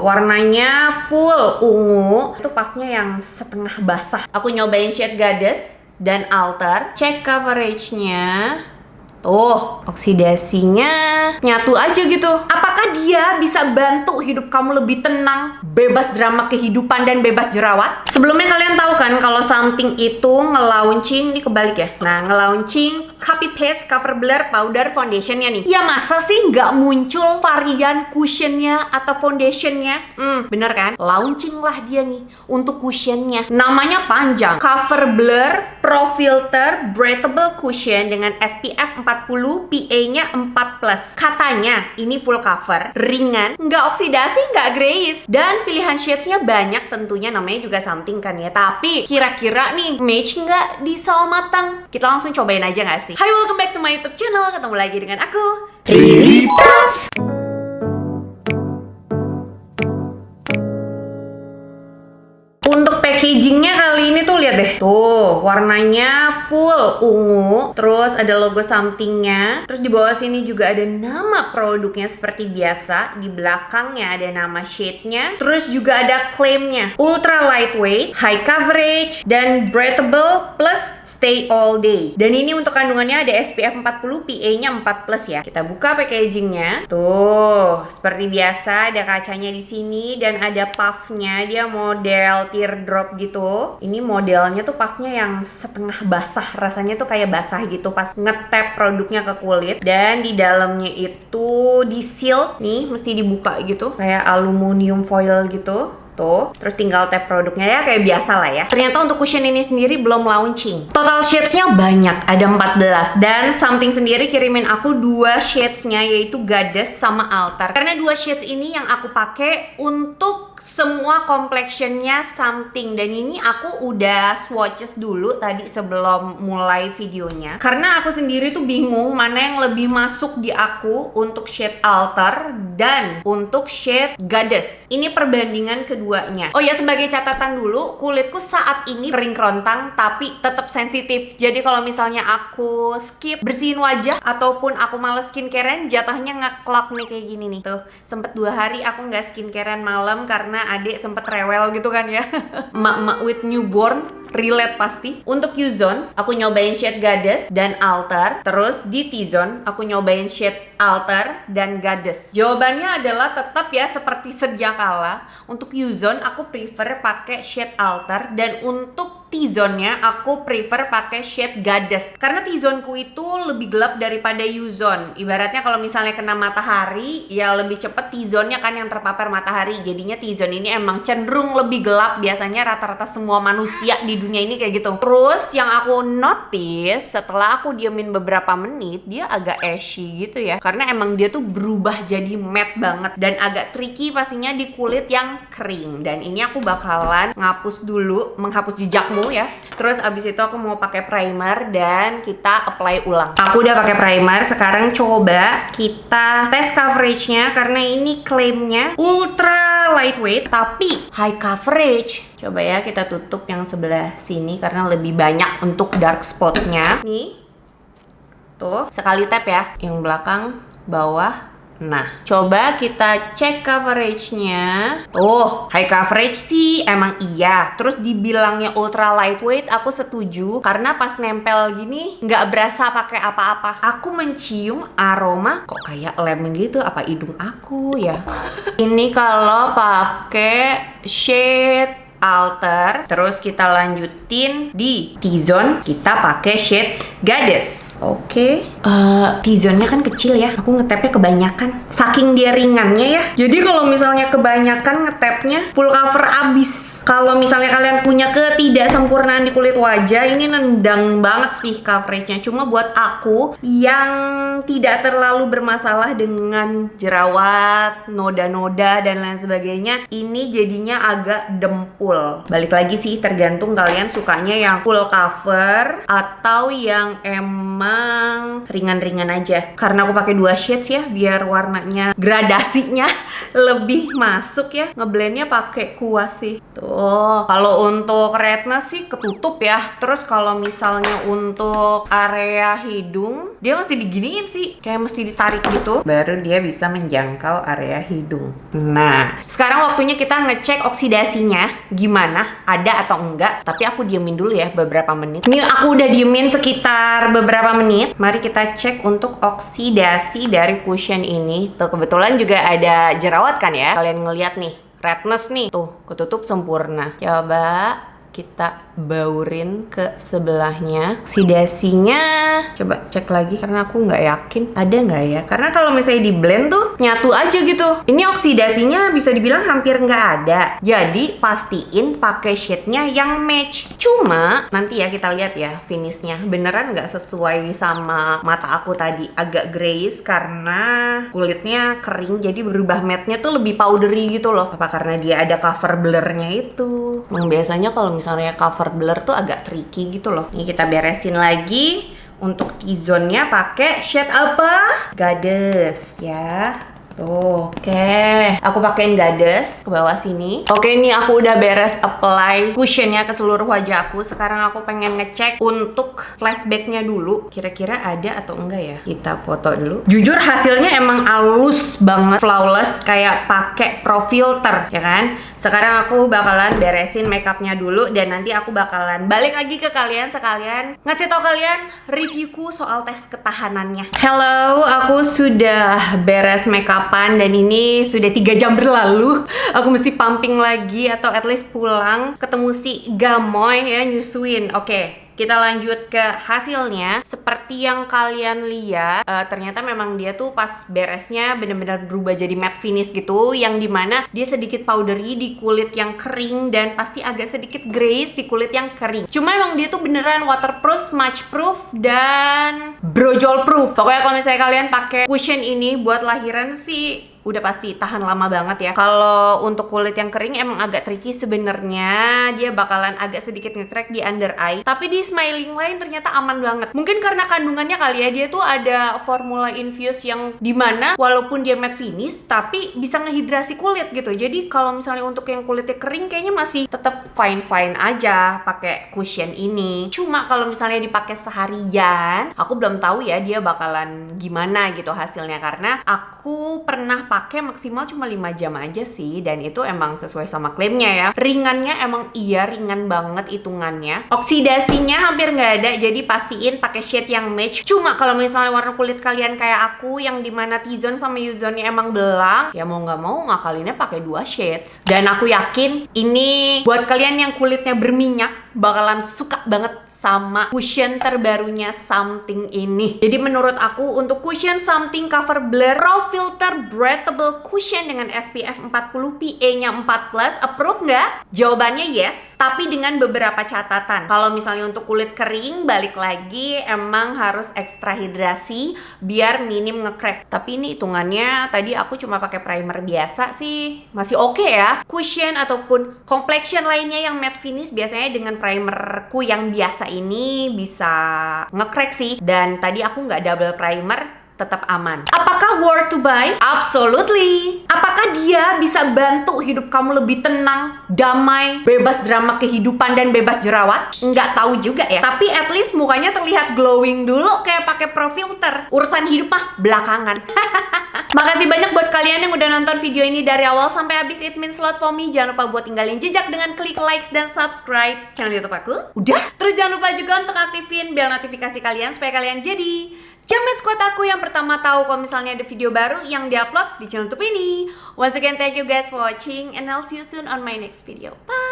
Warnanya full ungu. Itu puffnya yang setengah basah. Aku nyobain shade Goddess dan Altar. Cek coveragenya. Tuh, oksidasinya nyatu aja gitu. Apakah dia bisa bantu hidup kamu lebih tenang, bebas drama kehidupan, dan bebas jerawat? Sebelumnya kalian tahu kan kalau Something itu nge-launching, ini kebalik ya. Nah, nge-launching copy paste cover blur powder foundationnya nih. Ya masa sih nggak muncul varian cushionnya atau foundationnya? Bener kan? Launching lah dia nih untuk cushionnya. Namanya panjang. Cover blur Pro Filter Breathable Cushion dengan SPF 40, PA-nya 4+. Katanya ini full cover, ringan, nggak oksidasi, nggak grease. Dan pilihan shades-nya banyak tentunya, namanya juga Something kan ya. Tapi kira-kira nih match nggak di sawo matang? Kita langsung cobain aja nggak sih? Hai, welcome back to my YouTube channel. Ketemu lagi dengan aku, Riri Tas. Untuk packagingnya kali ini tuh lihat deh. Tuh, warnanya full ungu. Terus ada logo Somethingnya. Terus di bawah sini juga ada nama produknya seperti biasa. Di belakangnya ada nama shade-nya. Terus juga ada klaimnya. Ultra lightweight, high coverage, dan breathable plus stay all day. Dan ini untuk kandungannya ada SPF 40, PA-nya 4+ ya. Kita buka packagingnya. Tuh, seperti biasa ada kacanya di sini dan ada puffnya. Dia model teardrop gitu. Ini modelnya tuh puffnya yang setengah basah, rasanya tuh kayak basah gitu pas ngetap produknya ke kulit. Dan di dalamnya itu di seal nih, mesti dibuka gitu kayak aluminium foil gitu. Tuh, terus tinggal tap produknya ya kayak biasa lah ya. Ternyata untuk cushion ini sendiri belum launching. Total shades-nya banyak, ada 14. Dan Something sendiri kirimin aku 2 shades-nya, yaitu Goddess sama Altar. Karena 2 shades ini yang aku pakai untuk semua complexion-nya Something. Dan ini aku udah swatches dulu tadi sebelum mulai videonya. Karena aku sendiri tuh bingung mana yang lebih masuk di aku untuk shade Altar dan untuk shade Goddess. Ini perbandingan keduanya. Oh ya, sebagai catatan dulu, kulitku saat ini kering kerontang tapi tetap sensitif. Jadi kalau misalnya aku skip bersihin wajah ataupun aku males skincarean, jatuhnya ngeklok nih kayak gini nih. Tuh, sempet 2 hari aku nggak skincarean malam karena adik sempet rewel gitu kan ya. Emak-emak with newborn relate pasti. Untuk U-Zone aku nyobain shade Goddess dan Altar. Terus di T-Zone aku nyobain shade Altar dan Goddess. Jawabannya adalah tetap ya seperti sedia kala. Untuk U-Zone aku prefer pakai shade Altar, dan untuk T-Zone-nya aku prefer pakai shade Goddess. Karena T-Zone-ku itu lebih gelap daripada U-Zone. Ibaratnya kalau misalnya kena matahari, ya lebih cepet T-Zone-nya kan yang terpapar matahari. Jadinya T-Zone ini emang cenderung lebih gelap. Biasanya rata-rata semua manusia di dunia ini kayak gitu. Terus yang aku notice setelah aku diemin beberapa menit, dia agak ashy gitu ya. Karena emang dia tuh berubah jadi matte banget dan agak tricky pastinya di kulit yang kering. Dan ini aku bakalan ngapus dulu, menghapus jejakmu ya. Terus abis itu aku mau pakai primer dan kita apply ulang. Aku udah pakai primer, sekarang coba kita tes coveragenya karena ini klaimnya ultra lightweight tapi high coverage. Coba ya kita tutup yang sebelah sini karena lebih banyak untuk dark spotnya. Nih, tuh sekali tap ya, yang belakang, bawah. Nah, coba kita cek coveragenya. Tuh, high coverage sih emang iya. Terus dibilangnya ultra lightweight, aku setuju. Karena pas nempel gini, nggak berasa pakai apa-apa. Aku mencium aroma, kok kayak lem gitu. Apa hidung aku ya? Ini kalau pakai shade Altar, terus kita lanjutin di T-Zone, kita pakai shade Goddess. Oke, T-Zone-nya kan kecil ya, aku ngetapnya kebanyakan. Saking dia ringannya ya. Jadi kalau misalnya kebanyakan ngetapnya full cover abis. Kalau misalnya kalian punya ketidaksempurnaan di kulit wajah, ini nendang banget sih coveragenya. Cuma buat aku yang tidak terlalu bermasalah dengan jerawat, noda-noda dan lain sebagainya, ini jadinya agak dempul. Balik lagi sih, tergantung kalian sukanya yang full cover atau yang emang yang ringan-ringan aja. Karena aku pakai 2 shades ya, biar warnanya gradasinya lebih masuk ya. Ngeblendnya pakai kuas sih. Tuh. Kalau untuk redness sih ketutup ya. Terus kalau misalnya untuk area hidung, dia mesti diginiin sih. Kayak mesti ditarik gitu. Baru dia bisa menjangkau area hidung. Nah, sekarang waktunya kita ngecek oksidasinya gimana, ada atau enggak. Tapi aku diemin dulu ya beberapa menit. Ini aku udah diemin sekitar beberapa menit. Mari kita cek untuk oksidasi dari cushion ini. Tuh, kebetulan juga ada jerawat kan ya. Kalian ngeliat nih, redness nih. Tuh, ketutup sempurna. Coba kita baurin ke sebelahnya. Oksidasinya coba cek lagi karena aku nggak yakin ada nggak ya, karena kalau misalnya di blend tuh nyatu aja gitu. Ini oksidasinya bisa dibilang hampir nggak ada, jadi pastiin pakai shade-nya yang match. Cuma nanti ya kita lihat ya finishnya beneran nggak sesuai sama mata aku tadi, agak grayish karena kulitnya kering jadi berubah matte-nya tuh lebih powdery gitu loh. Apa karena dia ada cover blurnya itu. Biasanya kalau misalnya cover blur tuh agak tricky gitu loh. Ini kita beresin lagi. Untuk T-zone-nya pakai shade apa? Goddess ya. Tuh, oke. Aku pakein Goddess ke bawah sini. Oke, ini aku udah beres apply cushionnya ke seluruh wajah aku. Sekarang aku pengen ngecek untuk flashbacknya dulu. Kira-kira ada atau enggak ya? Kita foto dulu. Jujur hasilnya emang halus banget, flawless, kayak pakai pro filter, ya kan? Sekarang aku bakalan beresin makeupnya dulu dan nanti aku bakalan balik lagi ke kalian sekalian ngasih tau kalian reviewku soal tes ketahanannya. Hello, aku sudah beres makeup dan ini sudah 3 jam berlalu. Aku mesti pumping lagi atau at least pulang ketemu si Gamoy ya, nyusuin. Oke, kita lanjut ke hasilnya. Seperti yang kalian lihat, ternyata memang dia tuh pas beresnya bener-bener berubah jadi matte finish gitu, yang dimana dia sedikit powdery di kulit yang kering dan pasti agak sedikit grayish di kulit yang kering. Cuma emang dia tuh beneran waterproof, smudge proof, dan brojol proof. Pokoknya kalau misalnya kalian pakai cushion ini buat lahiran sih udah pasti tahan lama banget ya. Kalau untuk kulit yang kering emang agak tricky sebenarnya, dia bakalan agak sedikit nge-crack di under eye. Tapi di Smiling Line ternyata aman banget. Mungkin karena kandungannya kali ya, dia tuh ada formula infuse yang dimana walaupun dia matte finish tapi bisa ngehidrasi kulit gitu. Jadi kalau misalnya untuk yang kulitnya kering kayaknya masih tetap fine-fine aja pakai cushion ini. Cuma kalau misalnya dipakai seharian, aku belum tahu ya dia bakalan gimana gitu hasilnya, karena aku pernah pakai maksimal cuma 5 jam aja sih, dan itu emang sesuai sama klaimnya ya. Ringannya emang iya ringan banget hitungannya. Oksidasinya hampir nggak ada, jadi pastiin pakai shade yang match. Cuma kalau misalnya warna kulit kalian kayak aku yang dimana T-zone sama U-zone-nya emang belang, ya mau nggak mau ngakalinnya pakai 2 shades. Dan aku yakin ini buat kalian yang kulitnya berminyak bakalan suka banget sama cushion terbarunya Something ini. Jadi menurut aku untuk cushion Something Cover Blur Pro Filter Breathable Cushion dengan SPF 40 PA-nya 4+, approve nggak? Jawabannya yes, tapi dengan beberapa catatan. Kalau misalnya untuk kulit kering, balik lagi emang harus ekstra hidrasi biar minim nge-crack. Tapi ini hitungannya tadi aku cuma pakai primer biasa sih, masih oke ya. Cushion ataupun complexion lainnya yang matte finish biasanya dengan primerku yang biasa ini bisa nge-crack sih. Dan tadi aku nggak double primer, tetap aman. Apakah worth to buy? Absolutely. Apakah dia bisa bantu hidup kamu lebih tenang, damai, bebas drama kehidupan dan bebas jerawat? Nggak tahu juga ya. Tapi at least mukanya terlihat glowing dulu kayak pakai pro filter. Urusan hidup mah belakangan. Makasih banyak buat kalian yang udah nonton video ini dari awal sampai habis. It means a lot for me. Jangan lupa buat tinggalin jejak dengan klik likes dan subscribe channel YouTube aku. Udah. Terus jangan lupa juga untuk aktifin bel notifikasi kalian supaya kalian jadi Jamet Squad aku yang pertama tahu kalau misalnya ada video baru yang diupload di channel YouTube ini. Once again, thank you guys for watching and I'll see you soon on my next video. Bye!